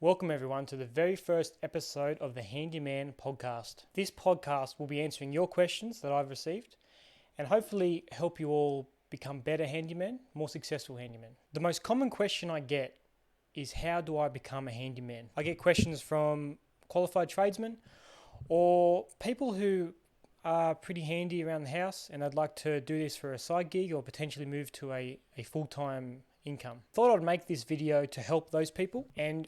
Welcome everyone to the very first episode of the Handyman podcast. This podcast will be answering your questions that I've received and hopefully help you all become better handymen, more successful handymen. The most common question I get is, how do I become a handyman? I get questions from qualified tradesmen or people who are pretty handy around the house and I'd like to do this for a side gig or potentially move to a full-time income. Thought I'd make this video to help those people and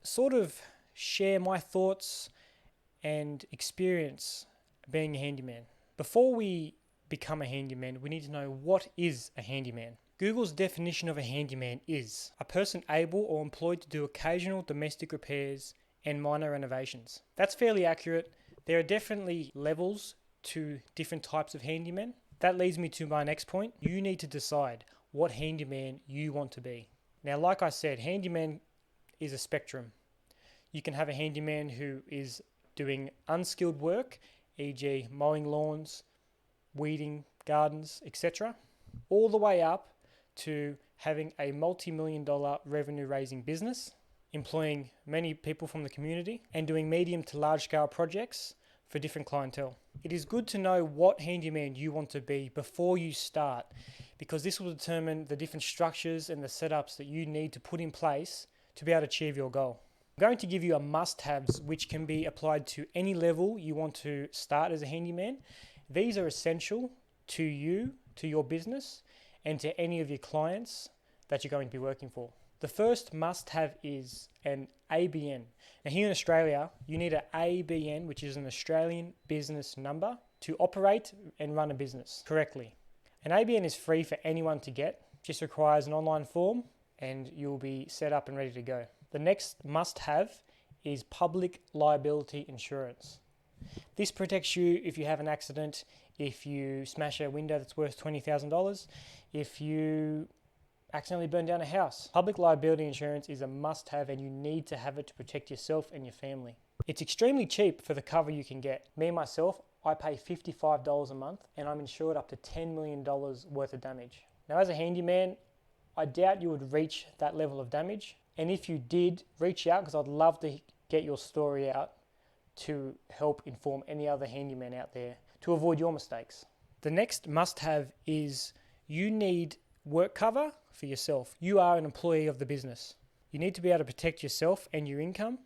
sort of share my thoughts and experience being a handyman. Before we become a handyman, we need to know, what is a handyman? Google's definition of a handyman is a person able or employed to do occasional domestic repairs and minor renovations. That's fairly accurate. There are definitely levels to different types of handymen. That leads me to my next point. You need to decide what handyman you want to be. Now, like I said, handyman is a spectrum. You can have a handyman who is doing unskilled work, e.g. mowing lawns, weeding gardens, etc., all the way up to having a multi-million dollar revenue raising business, employing many people from the community and doing medium to large scale projects for different clientele. It is good to know what handyman you want to be before you start, because this will determine the different structures and the setups that you need to put in place to be able to achieve your goal. I'm going to give you a must-haves which can be applied to any level you want to start as a handyman. These are essential to you, to your business, and to any of your clients that you're going to be working for. The first must-have is an ABN. Now here in Australia, you need an ABN, which is an Australian business number, to operate and run a business correctly. An ABN is free for anyone to get, just requires an online form and you'll be set up and ready to go. The next must-have is public liability insurance. This protects you if you have an accident, if you smash a window that's worth $20,000, if you accidentally burn down a house. Public liability insurance is a must-have and you need to have it to protect yourself and your family. It's extremely cheap for the cover you can get. Me myself, I pay $55 a month and I'm insured up to $10 million worth of damage. Now as a handyman, I doubt you would reach that level of damage. And if you did, reach out, because I'd love to get your story out to help inform any other handyman out there to avoid your mistakes. The next must-have is you need work cover for yourself. You are an employee of the business. You need to be able to protect yourself and your income,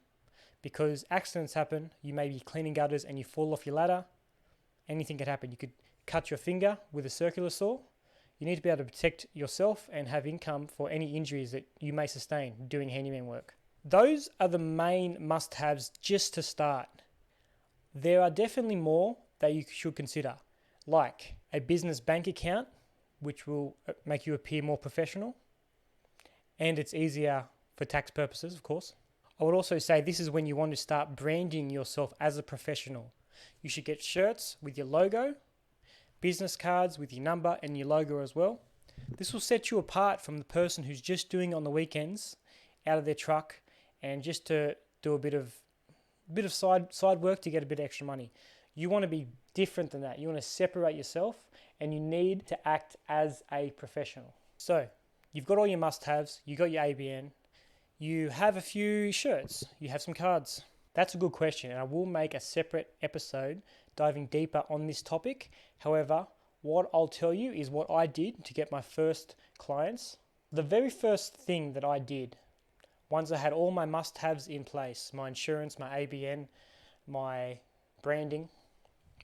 because accidents happen. You may be cleaning gutters and you fall off your ladder. Anything could happen. You could cut your finger with a circular saw. You need to be able to protect yourself and have income for any injuries that you may sustain doing handyman work. Those are the main must-haves just to start. There are definitely more that you should consider, like a business bank account, which will make you appear more professional, and it's easier for tax purposes, of course. I would also say this is when you want to start branding yourself as a professional. You should get shirts with your logo, business cards with your number and your logo as well. This will set you apart from the person who's just doing it on the weekends out of their truck and just to do a bit of side work to get a bit of extra money. You want to be different than that. You want to separate yourself and you need to act as a professional. So you've got all your must-haves, you got your ABN, you have a few shirts, you have some cards. That's a good question, and I will make a separate episode diving deeper on this topic. However, what I'll tell you is what I did to get my first clients. The very first thing that I did, once I had all my must-haves in place, my insurance, my ABN, my branding,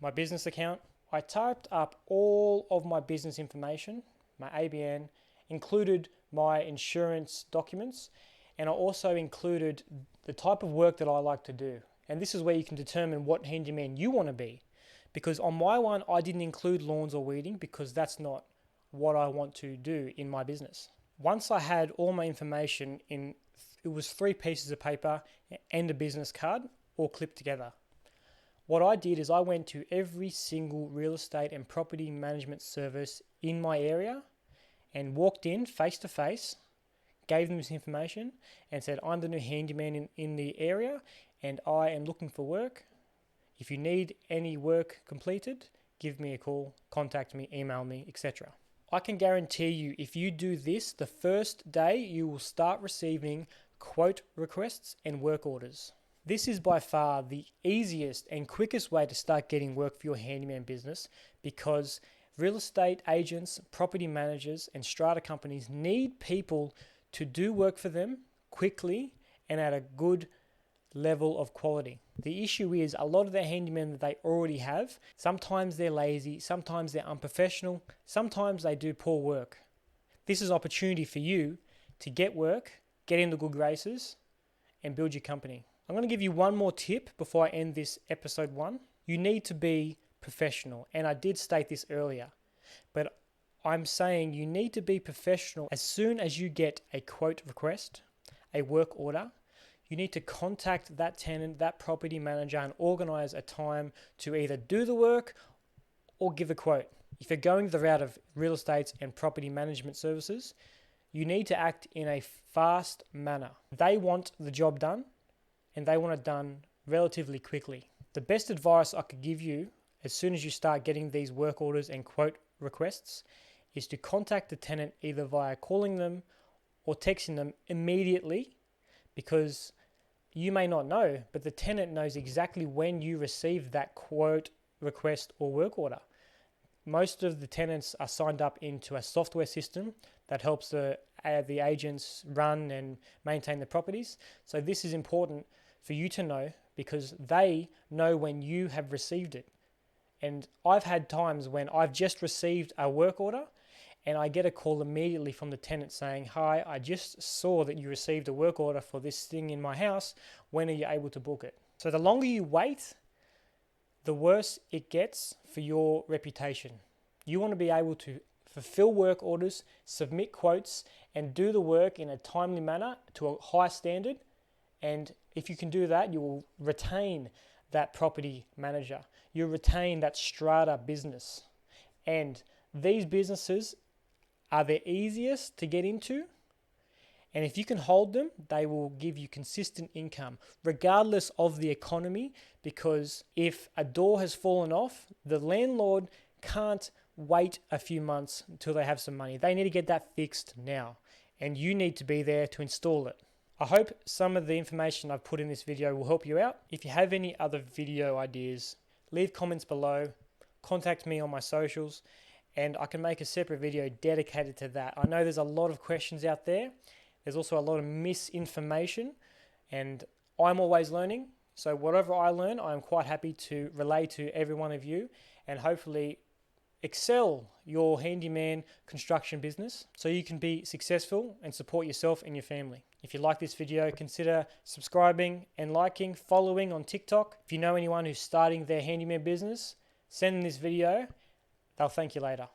my business account, I typed up all of my business information, my ABN, included my insurance documents, and I also included the type of work that I like to do. And this is where you can determine what handyman you want to be. Because on my one, I didn't include lawns or weeding because that's not what I want to do in my business. Once I had all my information in, it was 3 pieces of paper and a business card all clipped together. What I did is I went to every single real estate and property management service in my area and walked in face to face, gave them this information and said, I'm the new handyman in the area and I am looking for work. If you need any work completed, give me a call, contact me, email me, etc. I can guarantee you, if you do this, the first day you will start receiving quote requests and work orders. This is by far the easiest and quickest way to start getting work for your handyman business, because real estate agents, property managers, and strata companies need people to do work for them quickly and at a good level of quality. The issue is a lot of the handymen that they already have, sometimes they're lazy, sometimes they're unprofessional, sometimes they do poor work. This is an opportunity for you to get work, get in the good graces, and build your company. I'm going to give you one more tip before I end this episode 1. You need to be professional, and I did state this earlier, but I'm saying you need to be professional. As soon as you get a quote request, a work order, you need to contact that tenant, that property manager, and organize a time to either do the work or give a quote. If you're going the route of real estate and property management services, you need to act in a fast manner. They want the job done, and they want it done relatively quickly. The best advice I could give you as soon as you start getting these work orders and quote requests is to contact the tenant either via calling them or texting them immediately, because you may not know, but the tenant knows exactly when you receive that quote request or work order. Most of the tenants are signed up into a software system that helps the agents run and maintain the properties. So this is important for you to know, because they know when you have received it. And I've had times when I've just received a work order and I get a call immediately from the tenant saying, "Hi, I just saw that you received a work order for this thing in my house. When are you able to book it?" So the longer you wait, the worse it gets for your reputation. You want to be able to fulfill work orders, submit quotes, and do the work in a timely manner to a high standard. And if you can do that, you will retain that property manager. You'll retain that strata business. And these businesses are the easiest to get into. And if you can hold them, they will give you consistent income, regardless of the economy, because if a door has fallen off, the landlord can't wait a few months until they have some money. They need to get that fixed now, and you need to be there to install it. I hope some of the information I've put in this video will help you out. If you have any other video ideas, leave comments below, contact me on my socials, and I can make a separate video dedicated to that. I know there's a lot of questions out there. There's also a lot of misinformation, and I'm always learning. So whatever I learn, I'm quite happy to relay to every one of you, and hopefully excel your handyman construction business so you can be successful and support yourself and your family. If you like this video, consider subscribing and liking, following on TikTok. If you know anyone who's starting their handyman business, send them this video. They'll thank you later.